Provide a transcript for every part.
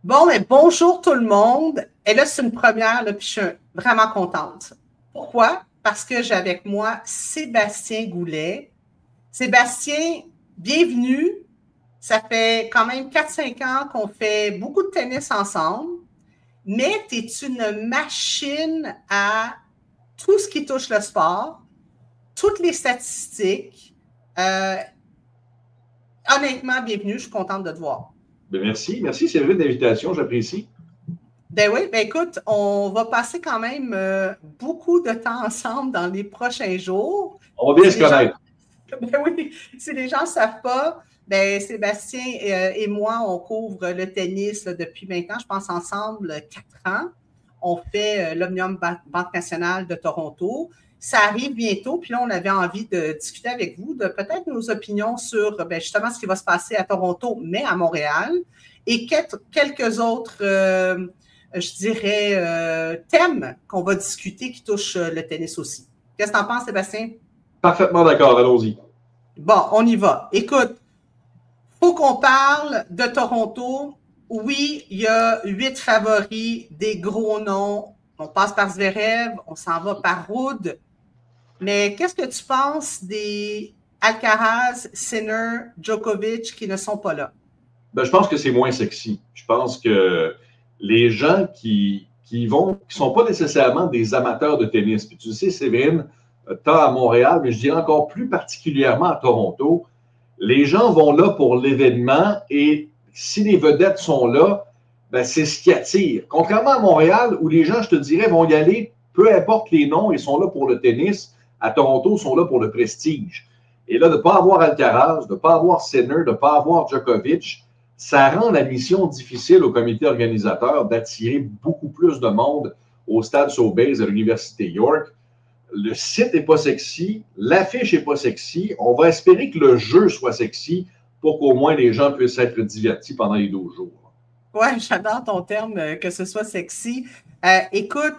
Bon, mais bonjour tout le monde. Et là, c'est une première, là, puis je suis vraiment contente. Pourquoi? Parce que j'ai avec moi Sébastien Goulet. Sébastien, bienvenue. Ça fait quand même 4-5 ans qu'on fait beaucoup de tennis ensemble, mais tu es une machine à tout ce qui touche le sport, toutes les statistiques. Euh, Honnêtement, bienvenue, je suis contente de te voir. Ben merci Séverine d'invitation, j'apprécie. Ben oui, ben écoute, on va passer quand même beaucoup de temps ensemble dans les prochains jours. On va bien Si se les gens, connaître. ben oui, si les gens ne savent pas, ben Sébastien et moi, on couvre le tennis depuis maintenant, je pense ensemble 4 ans. On fait l'Omnium Banque Nationale de Toronto. Ça arrive bientôt, puis là, on avait envie de discuter avec vous de peut-être nos opinions sur ben, justement ce qui va se passer à Toronto, mais à Montréal, et quelques autres je dirais, thèmes qu'on va discuter qui touchent le tennis aussi. Qu'est-ce que tu en penses, Sébastien? Parfaitement d'accord, allons-y. Bon, on y va. Écoute, faut qu'on parle de Toronto. Oui, il y a 8 favoris, des gros noms. On passe par Zverev, on s'en va par Ruud. Mais qu'est-ce que tu penses des Alcaraz, Sinner, Djokovic qui ne sont pas là? Ben, je pense que c'est moins sexy. Je pense que les gens qui sont pas nécessairement des amateurs de tennis. Puis tu sais, Séverine, tant à Montréal, mais je dirais encore plus particulièrement à Toronto, les gens vont là pour l'événement et si les vedettes sont là, ben, c'est ce qui attire. Contrairement à Montréal, où les gens, je te dirais, vont y aller, peu importe les noms, ils sont là pour le tennis. À Toronto, ils sont là pour le prestige. Et là, de ne pas avoir Alcaraz, de ne pas avoir Sinner, de ne pas avoir Djokovic, ça rend la mission difficile au comité organisateur d'attirer beaucoup plus de monde au stade Sobeys à l'Université York. Le site n'est pas sexy, l'affiche n'est pas sexy. On va espérer que le jeu soit sexy pour qu'au moins les gens puissent être divertis pendant les 12 jours. Ouais, j'adore ton terme, que ce soit sexy. Écoute,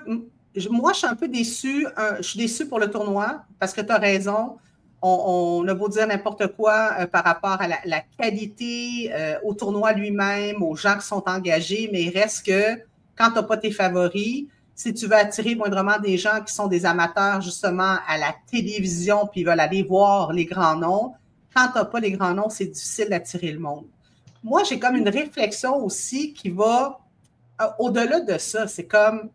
moi, je suis un peu déçue. Je suis déçue pour le tournoi parce que tu as raison. On a beau dire n'importe quoi par rapport à la qualité au tournoi lui-même, aux gens qui sont engagés, mais il reste que quand tu n'as pas tes favoris, si tu veux attirer moindrement des gens qui sont des amateurs justement à la télévision puis ils veulent aller voir les grands noms, quand tu n'as pas les grands noms, c'est difficile d'attirer le monde. Moi, j'ai comme une réflexion aussi qui va au-delà de ça. C'est comme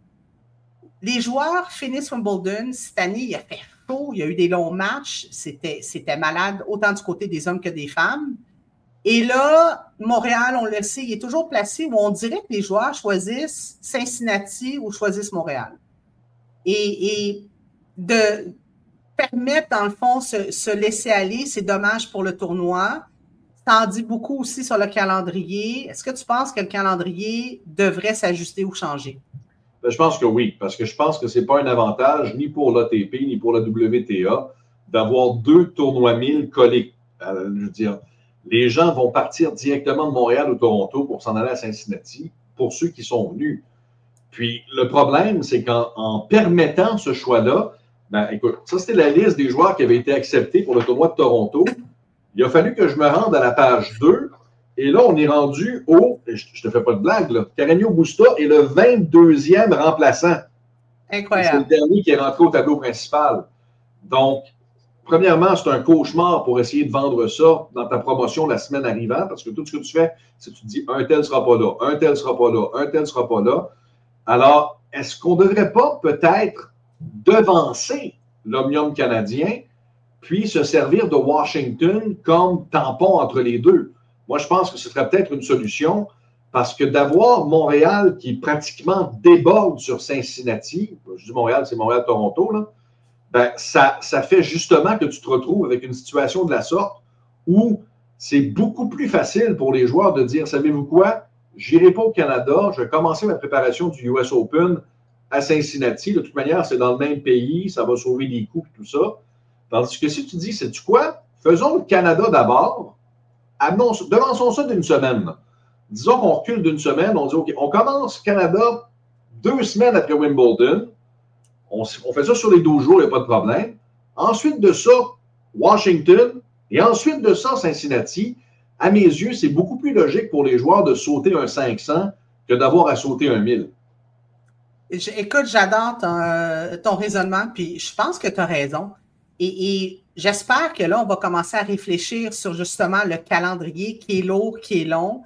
les joueurs finissent Wimbledon. Cette année, il a fait chaud, il y a eu des longs matchs. C'était malade, autant du côté des hommes que des femmes. Et là, Montréal, on le sait, il est toujours placé où on dirait que les joueurs choisissent Cincinnati ou choisissent Montréal. Et de permettre, dans le fond, se laisser aller, c'est dommage pour le tournoi. Ça en dit beaucoup aussi sur le calendrier. Est-ce que tu penses que le calendrier devrait s'ajuster ou changer? Ben, je pense que oui, parce que je pense que ce n'est pas un avantage ni pour l'ATP ni pour la WTA d'avoir deux tournois 1000 collés. Je veux dire, les gens vont partir directement de Montréal ou Toronto pour s'en aller à Cincinnati, pour ceux qui sont venus. Puis le problème, c'est qu'en permettant ce choix-là, ben, écoute, ça c'était la liste des joueurs qui avaient été acceptés pour le tournoi de Toronto. Il a fallu que je me rende à la page 2. Et là, on est rendu au, je te fais pas de blague, là, Carreño Busta est le 22e remplaçant. Et c'est le Incroyable. dernier qui est rentré au tableau principal. Donc, premièrement, c'est un cauchemar pour essayer de vendre ça dans ta promotion la semaine arrivant, parce que tout ce que tu fais, c'est que tu te dis un tel ne sera pas là, un tel ne sera pas là, un tel ne sera pas là. Alors, est-ce qu'on ne devrait pas peut-être devancer l'Omnium canadien puis se servir de Washington comme tampon entre les deux? Moi, je pense que ce serait peut-être une solution parce que d'avoir Montréal qui pratiquement déborde sur Cincinnati, je dis Montréal, c'est Montréal-Toronto, là, ben, ça fait justement que tu te retrouves avec une situation de la sorte où c'est beaucoup plus facile pour les joueurs de dire, savez-vous quoi, j'irai pas au Canada, je vais commencer ma préparation du US Open à Cincinnati. De toute manière, c'est dans le même pays, ça va sauver des coûts et tout ça. Tandis que si tu dis, sais-tu quoi, faisons le Canada d'abord, devançons ça d'une semaine. Disons qu'on recule d'une semaine, on dit, OK, on commence Canada 2 semaines après Wimbledon, on fait ça sur les 12 jours, il n'y a pas de problème. Ensuite de ça, Washington, et ensuite de ça, Cincinnati. À mes yeux, c'est beaucoup plus logique pour les joueurs de sauter un 500 que d'avoir à sauter un 1000. Écoute, j'adore ton raisonnement, puis je pense que tu as raison. Et j'espère que là, on va commencer à réfléchir sur justement le calendrier qui est lourd, qui est long.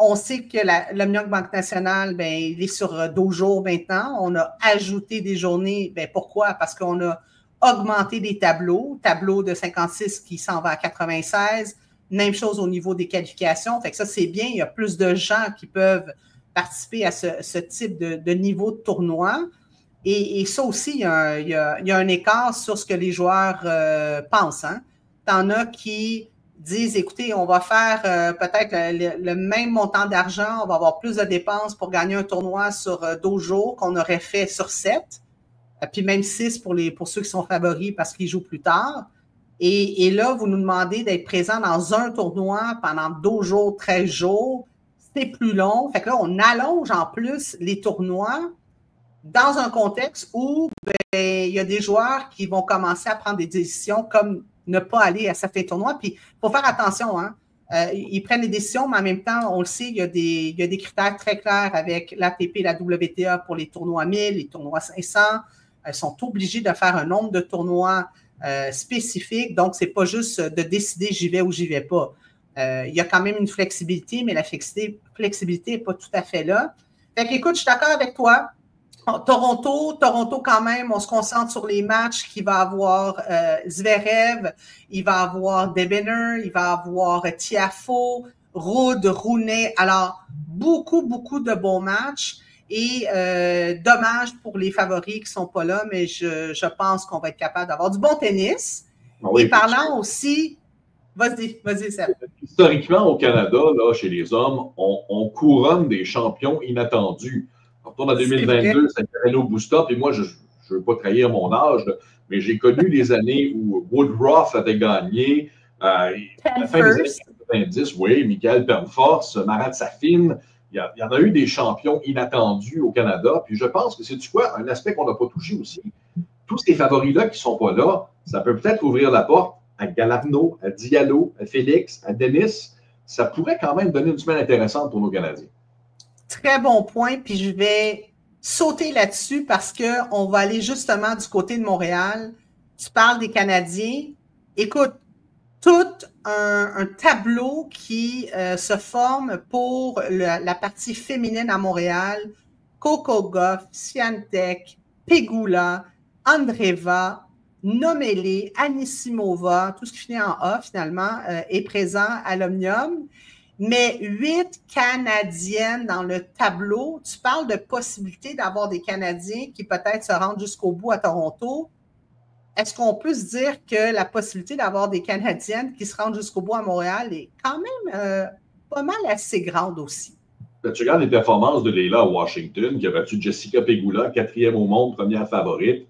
On sait que l'Omnium Banque Nationale, ben, il est sur 12 jours maintenant. On a ajouté des journées. Ben, pourquoi? Parce qu'on a augmenté des tableaux de 56 qui s'en va à 96. Même chose au niveau des qualifications. Fait que ça, c'est bien. Il y a plus de gens qui peuvent participer à ce type de niveau de tournoi. Et ça aussi, il y a un écart sur ce que les joueurs pensent. Hein? T'en as qui disent, écoutez, on va faire peut-être le même montant d'argent, on va avoir plus de dépenses pour gagner un tournoi sur 12 jours qu'on aurait fait sur 7, puis même 6 pour ceux qui sont favoris parce qu'ils jouent plus tard. Et là, vous nous demandez d'être présent dans un tournoi pendant 12 jours, 13 jours. C'est plus long. Fait que là, on allonge en plus les tournois dans un contexte où ben, il y a des joueurs qui vont commencer à prendre des décisions comme ne pas aller à certains tournois. Puis, il faut faire attention, hein. Ils prennent des décisions, mais en même temps, on le sait, il y a des critères très clairs avec l'ATP et la WTA pour les tournois 1000, les tournois 500. Ils sont obligés de faire un nombre de tournois spécifiques. Donc, c'est pas juste de décider j'y vais ou j'y vais pas. Il y a quand même une flexibilité, mais la flexibilité n'est pas tout à fait là. Fait qu'écoute, je suis d'accord avec toi. Toronto quand même, on se concentre sur les matchs qu'il va avoir Zverev, il va avoir Debener, il va avoir Tiafoe, Ruud, Rune. Alors, beaucoup de bons matchs. Et dommage pour les favoris qui ne sont pas là, mais je pense qu'on va être capable d'avoir du bon tennis. Oui, et parlant aussi... Vas-y, Seb. Historiquement, au Canada, là, chez les hommes, on couronne des champions inattendus. On retourne en 2022, c'est Carreno Busta, puis moi, je ne veux pas trahir mon âge, mais j'ai connu les années où Woodruff avait gagné, à la fin des années 90, oui, Michael Pernfors, Marat Safin. Il y en a eu des champions inattendus au Canada, puis je pense que c'est quoi, un aspect qu'on n'a pas touché aussi. Tous ces favoris-là qui ne sont pas là, ça peut peut-être ouvrir la porte à Galarno, à Diallo, à Félix, à Denis. Ça pourrait quand même donner une semaine intéressante pour nos Canadiens. Très bon point, puis je vais sauter là-dessus parce qu'on va aller justement du côté de Montréal. Tu parles des Canadiens. Écoute, tout un tableau qui se forme pour la partie féminine à Montréal. Coco Gauff, Swiatek, Pegula, Andreeva, Nomele, Anisimova, tout ce qui finit en A finalement, est présent à l'Omnium. Mais 8 Canadiennes dans le tableau. Tu parles de possibilité d'avoir des Canadiens qui peut-être se rendent jusqu'au bout à Toronto. Est-ce qu'on peut se dire que la possibilité d'avoir des Canadiennes qui se rendent jusqu'au bout à Montréal est quand même pas mal assez grande aussi? Ben, tu regardes les performances de Leila à Washington, qui a battu Jessica Pegula, 4e au monde, première favorite.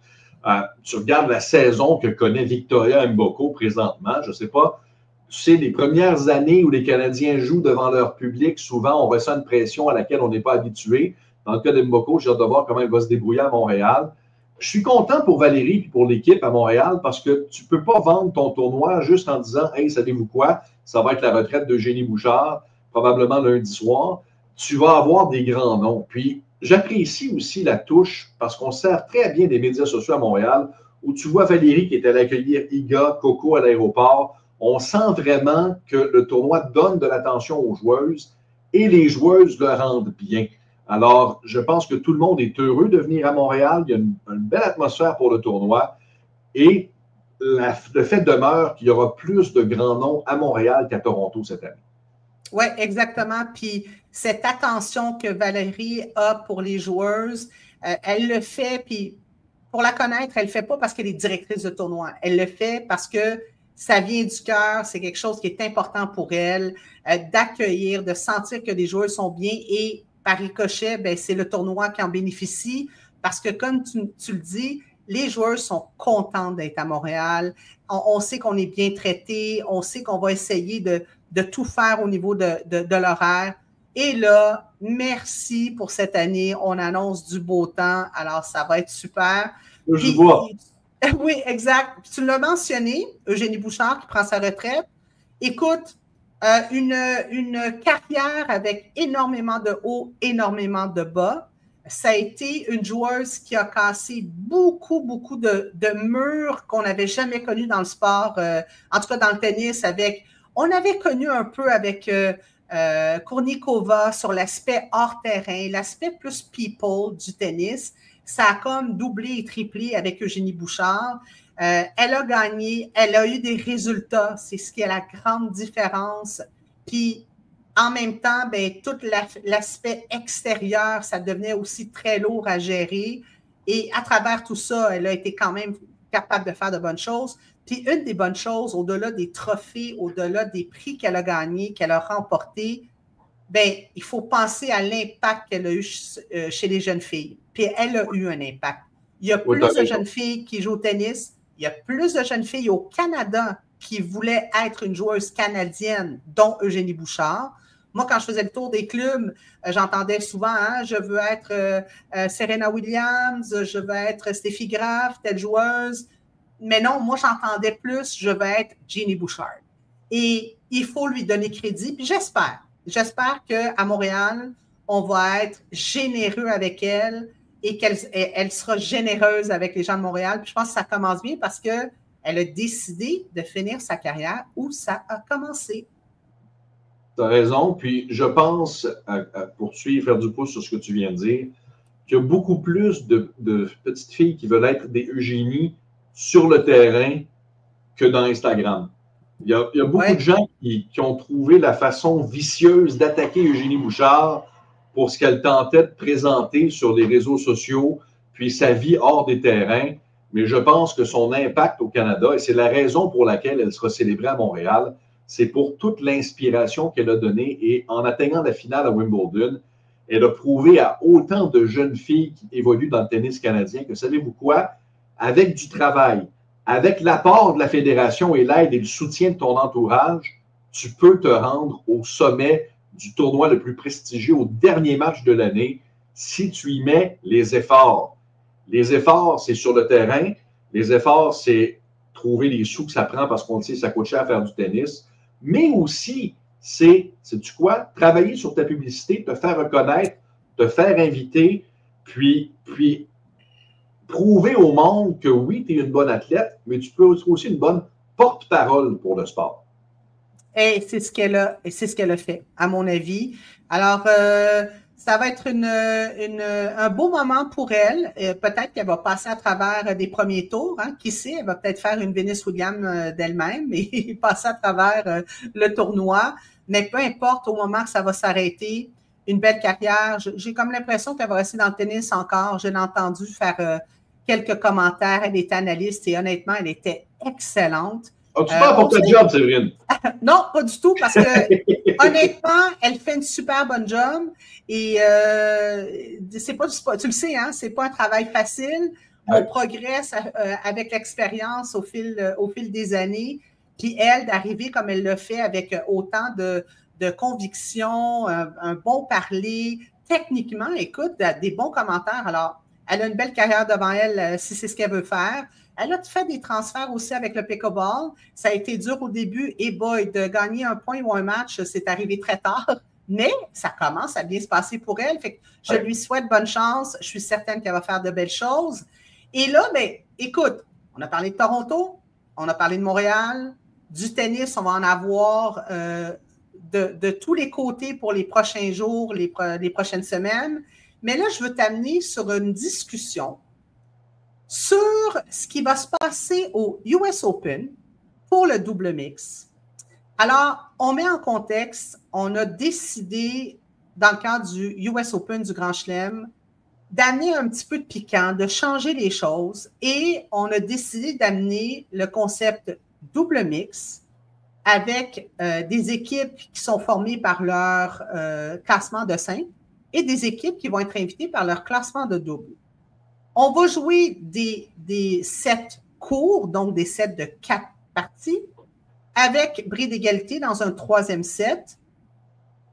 Tu regardes la saison que connaît Victoria Mboko présentement. Je ne sais pas. Tu sais, les premières années où les Canadiens jouent devant leur public, souvent, on ressent une pression à laquelle on n'est pas habitué. Dans le cas d'Mboko, j'ai hâte de voir comment elle va se débrouiller à Montréal. Je suis content pour Valérie et pour l'équipe à Montréal parce que tu ne peux pas vendre ton tournoi juste en disant « Hey, savez-vous quoi? Ça va être la retraite d'Eugénie Bouchard, probablement lundi soir. » Tu vas avoir des grands noms. Puis, j'apprécie aussi la touche parce qu'on sert très bien des médias sociaux à Montréal où tu vois Valérie qui est allée accueillir Iga, Coco à l'aéroport. On sent vraiment que le tournoi donne de l'attention aux joueuses et les joueuses le rendent bien. Alors, je pense que tout le monde est heureux de venir à Montréal. Il y a une belle atmosphère pour le tournoi. Et le fait demeure qu'il y aura plus de grands noms à Montréal qu'à Toronto cette année. Oui, exactement. Puis cette attention que Valérie a pour les joueuses, elle le fait, puis pour la connaître, elle ne le fait pas parce qu'elle est directrice de tournoi. Elle le fait parce que ça vient du cœur, c'est quelque chose qui est important pour elle, d'accueillir, de sentir que les joueurs sont bien et par ricochet, ben, c'est le tournoi qui en bénéficie parce que comme tu le dis, les joueurs sont contents d'être à Montréal. On sait qu'on est bien traités, on sait qu'on va essayer de tout faire au niveau de l'horaire. Et là, merci pour cette année. On annonce du beau temps, alors ça va être super. Je vois. Oui, exact. Tu l'as mentionné, Eugénie Bouchard qui prend sa retraite. Écoute, Une carrière avec énormément de hauts, énormément de bas. Ça a été une joueuse qui a cassé beaucoup, beaucoup de murs qu'on n'avait jamais connus dans le sport, en tout cas dans le tennis. On avait connu un peu avec Kournikova sur l'aspect hors-terrain, l'aspect plus people du tennis. Ça a comme doublé et triplé avec Eugénie Bouchard. Elle a gagné, elle a eu des résultats, c'est ce qui est la grande différence. Puis, en même temps, ben, tout l'aspect extérieur, ça devenait aussi très lourd à gérer. Et à travers tout ça, elle a été quand même capable de faire de bonnes choses. Puis, une des bonnes choses, au-delà des trophées, au-delà des prix qu'elle a gagnés, qu'elle a remportés, ben, il faut penser à l'impact qu'elle a eu chez les jeunes filles. Puis, elle a eu un impact. Il y a plus de jeunes filles qui jouent au tennis. Il y a plus de jeunes filles au Canada qui voulaient être une joueuse canadienne, dont Eugénie Bouchard. Moi, quand je faisais le tour des clubs, j'entendais souvent hein, « Je veux être Serena Williams, je veux être Steffi Graf, telle joueuse. » Mais non, moi, j'entendais plus « Je veux être Jeannie Bouchard. » Et il faut lui donner crédit. Puis j'espère qu'à Montréal, on va être généreux avec elle et qu'elle sera généreuse avec les gens de Montréal. Puis je pense que ça commence bien parce qu'elle a décidé de finir sa carrière où ça a commencé. Tu as raison. Puis je pense, à poursuivre, faire du pouce sur ce que tu viens de dire, qu'il y a beaucoup plus de petites filles qui veulent être des Eugénie sur le terrain que dans Instagram. Il y a beaucoup de gens qui ont trouvé la façon vicieuse d'attaquer Eugénie Bouchard pour ce qu'elle tentait de présenter sur les réseaux sociaux, puis sa vie hors des terrains. Mais je pense que son impact au Canada, et c'est la raison pour laquelle elle sera célébrée à Montréal, c'est pour toute l'inspiration qu'elle a donnée. Et en atteignant la finale à Wimbledon, elle a prouvé à autant de jeunes filles qui évoluent dans le tennis canadien que, savez-vous quoi, avec du travail, avec l'apport de la fédération et l'aide et le soutien de ton entourage, tu peux te rendre au sommet du tournoi le plus prestigieux, au dernier match de l'année, si tu y mets les efforts. Les efforts, c'est sur le terrain. Les efforts, c'est trouver les sous que ça prend parce qu'on le sait, ça coûte cher à faire du tennis. Mais aussi, sais-tu quoi? Travailler sur ta publicité, te faire reconnaître, te faire inviter, puis prouver au monde que oui, tu es une bonne athlète, mais tu peux être aussi une bonne porte-parole pour le sport. Et c'est ce qu'elle a fait, à mon avis. Alors, ça va être un beau moment pour elle. Peut-être qu'elle va passer à travers des premiers tours. Hein. Qui sait, elle va peut-être faire une Venus Williams d'elle-même et passer à travers le tournoi. Mais peu importe, au moment que ça va s'arrêter, une belle carrière. J'ai comme l'impression qu'elle va rester dans le tennis encore. Je l'ai entendu faire quelques commentaires. Elle était analyste et honnêtement, elle était excellente. As-tu peur pour ta job, Séverine? Non, pas du tout, parce que honnêtement, elle fait une super bonne job et c'est pas, tu le sais, hein, c'est pas un travail facile. On progresse avec l'expérience au fil des années. Puis elle, d'arriver comme elle le fait avec autant de conviction, un bon parler, techniquement, écoute, des bons commentaires. Alors, elle a une belle carrière devant elle si c'est ce qu'elle veut faire. Elle a fait des transferts aussi avec le pickleball. Ça a été dur au début. Et boy, de gagner un point ou un match, c'est arrivé très tard. Mais ça commence à bien se passer pour elle. Fait que je lui souhaite bonne chance. Je suis certaine qu'elle va faire de belles choses. Et là, ben, écoute, on a parlé de Toronto, on a parlé de Montréal, du tennis, on va en avoir de tous les côtés pour les prochains jours, les prochaines semaines. Mais là, je veux t'amener sur une discussion sur ce qui va se passer au US Open pour le double mix. Alors, on met en contexte, on a décidé, dans le cadre du US Open du Grand Chelem, d'amener un petit peu de piquant, de changer les choses, et on a décidé d'amener le concept double mix avec des équipes qui sont formées par leur classement de simple et des équipes qui vont être invitées par leur classement de double. On va jouer des sets courts, donc des sets de 4 parties, avec bris d'égalité dans un 3e set.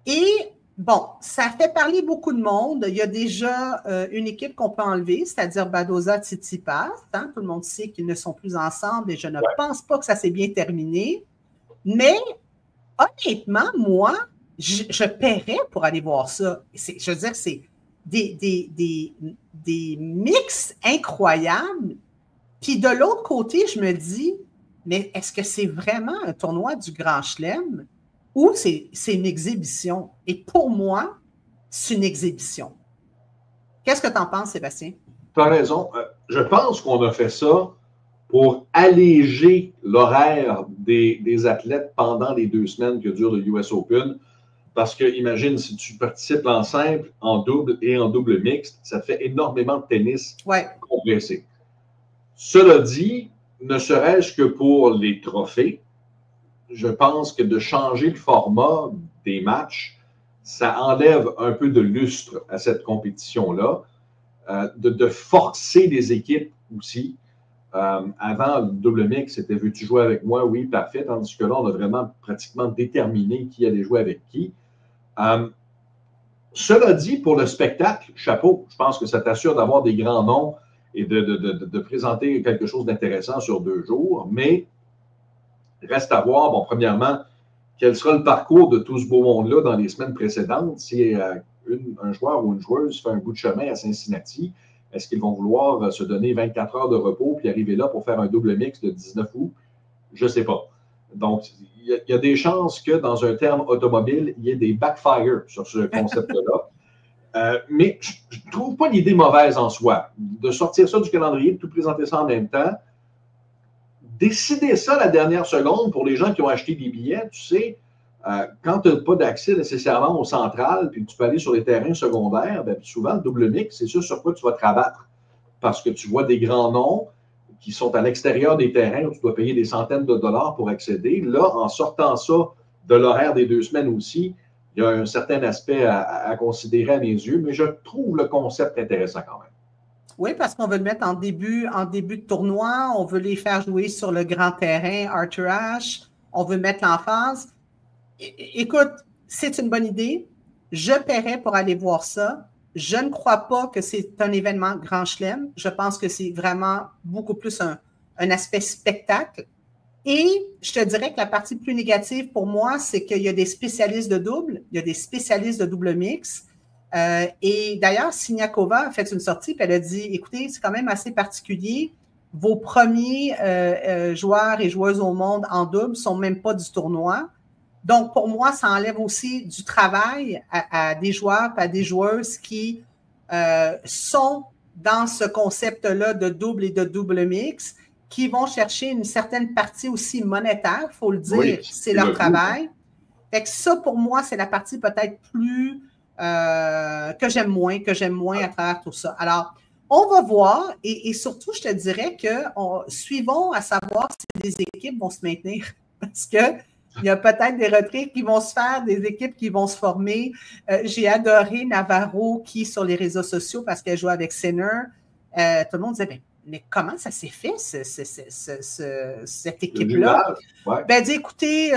Et bon, ça fait parler beaucoup de monde. Il y a déjà une équipe qu'on peut enlever, c'est-à-dire Badosa, Tsitsipas. Hein? Tout le monde sait qu'ils ne sont plus ensemble et je ne pense pas que ça s'est bien terminé. Mais honnêtement, moi, je paierais pour aller voir ça. Je veux dire, c'est des mix incroyables. Puis de l'autre côté, je me dis, mais est-ce que c'est vraiment un tournoi du Grand Chelem ou c'est une exhibition? Et pour moi, c'est une exhibition. Qu'est-ce que tu en penses, Sébastien? Tu as raison. Je pense qu'on a fait ça pour alléger l'horaire des athlètes pendant les 2 semaines que dure le US Open. Parce que, imagine, si tu participes en simple, en double et en double mixte, ça fait énormément de tennis compressé. Cela dit, ne serait-ce que pour les trophées, je pense que de changer le format des matchs, ça enlève un peu de lustre à cette compétition-là, de forcer les équipes aussi. Avant, le double mix, c'était veux-tu jouer avec moi? Oui, parfait. Tandis que là, on a vraiment pratiquement déterminé qui allait jouer avec qui. Cela dit, pour le spectacle, chapeau, je pense que ça t'assure d'avoir des grands noms et de présenter quelque chose d'intéressant sur 2 jours, mais reste à voir, bon, premièrement, quel sera le parcours de tout ce beau monde-là dans les semaines précédentes. Si un joueur ou une joueuse fait un bout de chemin à Cincinnati, est-ce qu'ils vont vouloir se donner 24 heures de repos puis arriver là pour faire un double mix le 19 août? Je ne sais pas. Donc, il y a des chances que dans un terme automobile, il y ait des backfires sur ce concept-là. Mais je ne trouve pas l'idée mauvaise en soi. De sortir ça du calendrier, de tout présenter ça en même temps, décider ça la dernière seconde pour les gens qui ont acheté des billets, tu sais, quand tu n'as pas d'accès nécessairement au central, puis que tu peux aller sur les terrains secondaires, bien, souvent, le double mix, c'est ça sur quoi tu vas te rabattre. Parce que tu vois des grands noms qui sont à l'extérieur des terrains où tu dois payer des centaines de dollars pour accéder. Là, en sortant ça de l'horaire des 2 semaines aussi, il y a un certain aspect à considérer à mes yeux, mais je trouve le concept intéressant quand même. Oui, parce qu'on veut le mettre en début de tournoi, on veut les faire jouer sur le grand terrain, Arthur Ashe, on veut mettre l'emphase. Écoute, c'est une bonne idée. Je paierais pour aller voir ça. Je ne crois pas que c'est un événement Grand Chelem. Je pense que c'est vraiment beaucoup plus un aspect spectacle. Et je te dirais que la partie plus négative pour moi, c'est qu'il y a des spécialistes de double, il y a des spécialistes de double mix. Et d'ailleurs, Siniakova a fait une sortie et elle a dit, écoutez, c'est quand même assez particulier. Vos premiers joueurs et joueuses au monde en double ne sont même pas du tournoi. Donc, pour moi, ça enlève aussi du travail à des joueurs et à des joueuses qui sont dans ce concept-là de double et de double mix, qui vont chercher une certaine partie aussi monétaire, il faut le dire, oui, c'est leur travail. Fait que ça, pour moi, c'est la partie peut-être plus que j'aime moins à travers tout ça. Alors, on va voir et surtout, je te dirais que suivons à savoir si les équipes vont se maintenir parce que il y a peut-être des retraits qui vont se faire, des équipes qui vont se former. J'ai adoré Navarro qui, sur les réseaux sociaux, parce qu'elle joue avec Sinner, tout le monde disait, mais comment ça s'est fait, cette équipe-là? Ouais. Ben, dit, écoutez,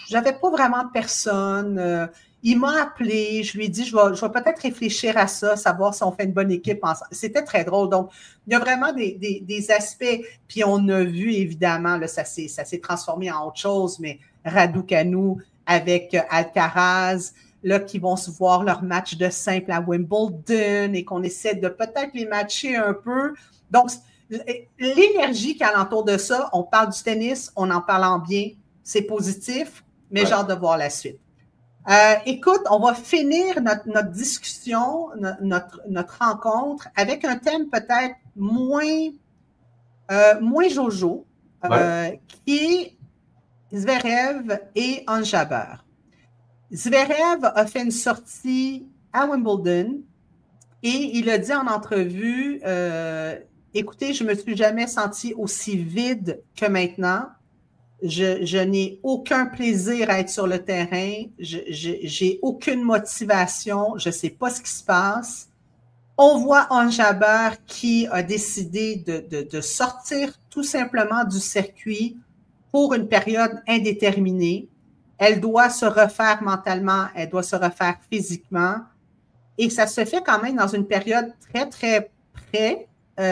j'avais pas vraiment personne. Il m'a appelé, je lui ai dit, je vais peut-être réfléchir à ça, savoir si on fait une bonne équipe ensemble. C'était très drôle. Donc, il y a vraiment des aspects, puis on a vu, évidemment, là, ça s'est transformé en autre chose, mais Raducanu avec Alcaraz, là, qui vont se voir leur match de simple à Wimbledon et qu'on essaie de peut-être les matcher un peu. Donc, l'énergie qui est alentour de ça, on parle du tennis, on en parle en bien, c'est positif, mais j'ai hâte de voir la suite. Écoute, on va finir notre discussion, notre rencontre avec un thème peut-être moins jojo, qui est Zverev et Ons Jabeur. Zverev a fait une sortie à Wimbledon et il a dit en entrevue, écoutez, je ne me suis jamais senti aussi vide que maintenant. Je n'ai aucun plaisir à être sur le terrain. J'ai aucune motivation. Je ne sais pas ce qui se passe. On voit Ons Jabeur qui a décidé de sortir tout simplement du circuit pour une période indéterminée. Elle doit se refaire mentalement, elle doit se refaire physiquement. Et ça se fait quand même dans une période très, très près.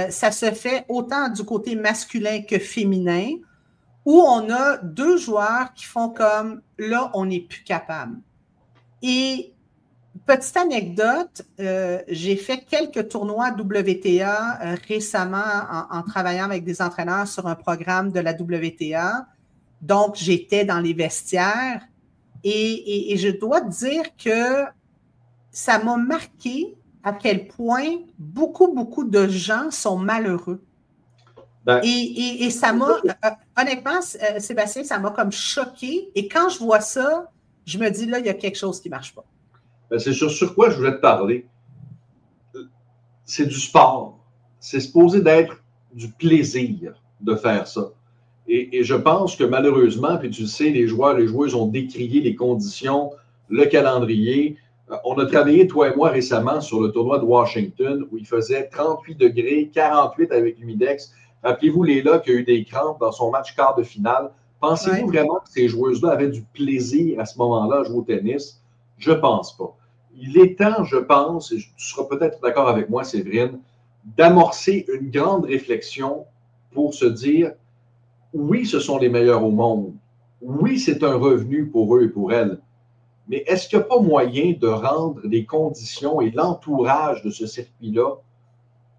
Ça se fait autant du côté masculin que féminin. où on a deux joueurs qui font comme, là, on n'est plus capable. Et petite anecdote, j'ai fait quelques tournois WTA récemment en travaillant avec des entraîneurs sur un programme de la WTA. Donc, j'étais dans les vestiaires et je dois te dire que ça m'a marqué à quel point beaucoup de gens sont malheureux. Ben, et ça m'a, honnêtement, Sébastien, ça m'a comme choqué. Et quand je vois ça, je me dis, là, il y a quelque chose qui ne marche pas. ben, c'est sur quoi je voulais te parler. C'est du sport. C'est supposé d'être du plaisir de faire ça. Et je pense que malheureusement, puis tu le sais, les joueurs, les joueuses ont décrié les conditions, le calendrier. On a travaillé, toi et moi, récemment sur le tournoi de Washington où il faisait 38 degrés, 48 avec l'humidex. Rappelez-vous, Léla, qui a eu des crampes dans son match quart de finale. Pensez-vous vraiment que ces joueuses-là avaient du plaisir à ce moment-là à jouer au tennis? Je ne pense pas. Il est temps, je pense, et tu seras peut-être d'accord avec moi, Séverine, d'amorcer une grande réflexion pour se dire oui, ce sont les meilleurs au monde. Oui, c'est un revenu pour eux et pour elles. Mais est-ce qu'il n'y a pas moyen de rendre les conditions et l'entourage de ce circuit-là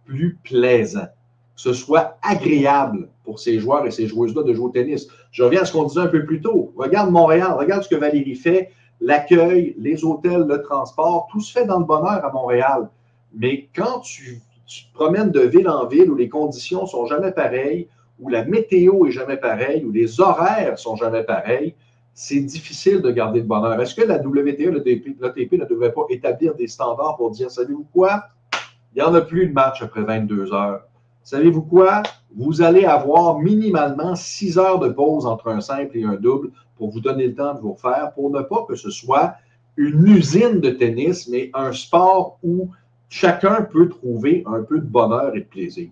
plus plaisant, que ce soit agréable pour ces joueurs et ces joueuses-là de jouer au tennis? Je reviens à ce qu'on disait un peu plus tôt. Regarde Montréal, regarde ce que Valérie fait, l'accueil, les hôtels, le transport, tout se fait dans le bonheur à Montréal. Mais quand tu te promènes de ville en ville où les conditions ne sont jamais pareilles, où la météo est jamais pareille, où les horaires sont jamais pareils, c'est difficile de garder le bonheur. Est-ce que la WTA, l'ATP ne devrait pas établir des standards pour dire, savez-vous quoi? Il n'y en a plus de match après 22 heures. Savez-vous quoi? Vous allez avoir minimalement 6 heures de pause entre un simple et un double pour vous donner le temps de vous refaire, pour ne pas que ce soit une usine de tennis, mais un sport où chacun peut trouver un peu de bonheur et de plaisir.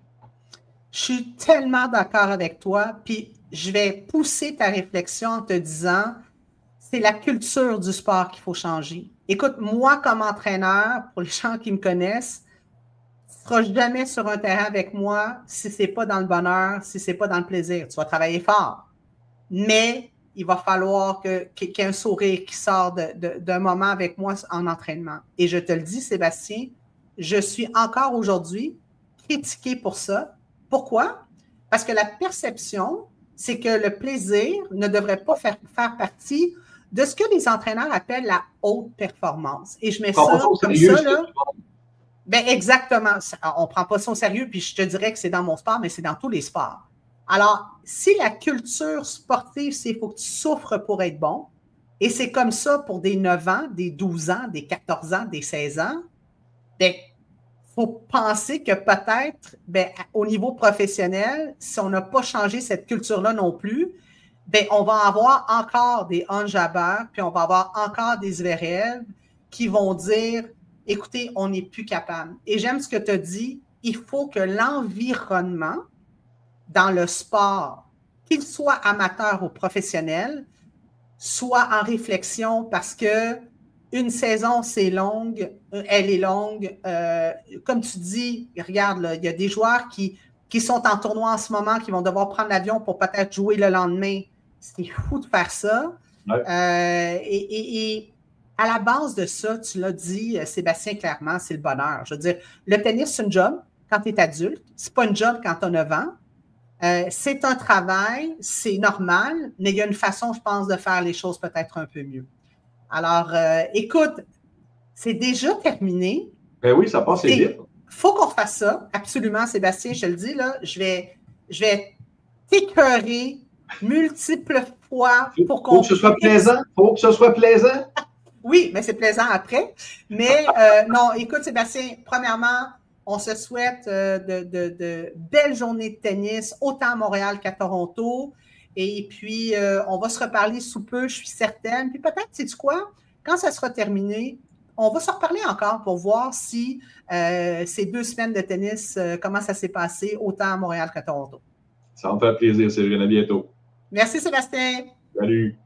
Je suis tellement d'accord avec toi, puis je vais pousser ta réflexion en te disant, c'est la culture du sport qu'il faut changer. Écoute, moi comme entraîneur, pour les gens qui me connaissent, tu ne seras jamais sur un terrain avec moi si ce n'est pas dans le bonheur, si ce n'est pas dans le plaisir. Tu vas travailler fort, mais il va falloir qu'il y ait un sourire qui sort d'un moment avec moi en entraînement. Et je te le dis, Sébastien, je suis encore aujourd'hui critiqué pour ça. Pourquoi? Parce que la perception, c'est que le plaisir ne devrait pas faire partie de ce que les entraîneurs appellent la haute performance. Et je mets ça comme ça, là. Ben exactement. On ne prend pas ça au sérieux, puis je te dirais que c'est dans mon sport, mais c'est dans tous les sports. Alors, si la culture sportive, c'est qu'il faut que tu souffres pour être bon, et c'est comme ça pour des 9 ans, des 12 ans, des 14 ans, des 16 ans, bien, il faut penser que peut-être, bien, au niveau professionnel, si on n'a pas changé cette culture-là non plus, bien, on va avoir encore des Anjabeurs, puis on va avoir encore des Zverev qui vont dire, écoutez, on n'est plus capable. Et j'aime ce que tu as dit, il faut que l'environnement dans le sport, qu'il soit amateur ou professionnel, soit en réflexion parce que une saison, c'est longue, elle est longue. Comme tu dis, regarde, là, il y a des joueurs qui sont en tournoi en ce moment, qui vont devoir prendre l'avion pour peut-être jouer le lendemain. C'est fou de faire ça. Ouais. Et à la base de ça, tu l'as dit, Sébastien, clairement, c'est le bonheur. Je veux dire, le tennis, c'est un job quand tu es adulte. C'est pas un job quand tu as 9 ans. C'est un travail, c'est normal, mais il y a une façon, je pense, de faire les choses peut-être un peu mieux. Alors, écoute, c'est déjà terminé. Ben oui, ça passe vite. Il faut qu'on fasse ça, absolument, Sébastien, je te le dis, là, je vais t'écœurer multiples fois pour qu'on... Faut que ce soit plaisant, faut que ce soit plaisant. Oui, mais c'est plaisant après. Mais non, écoute, Sébastien, premièrement, on se souhaite de belles journées de tennis, autant à Montréal qu'à Toronto. Et puis, on va se reparler sous peu, je suis certaine. Puis peut-être, sais-tu quoi? Quand ça sera terminé, on va se reparler encore pour voir si ces 2 semaines de tennis, comment ça s'est passé, autant à Montréal qu'à Toronto. Ça va me faire plaisir, Séverine. À bientôt. Merci, Sébastien. Salut.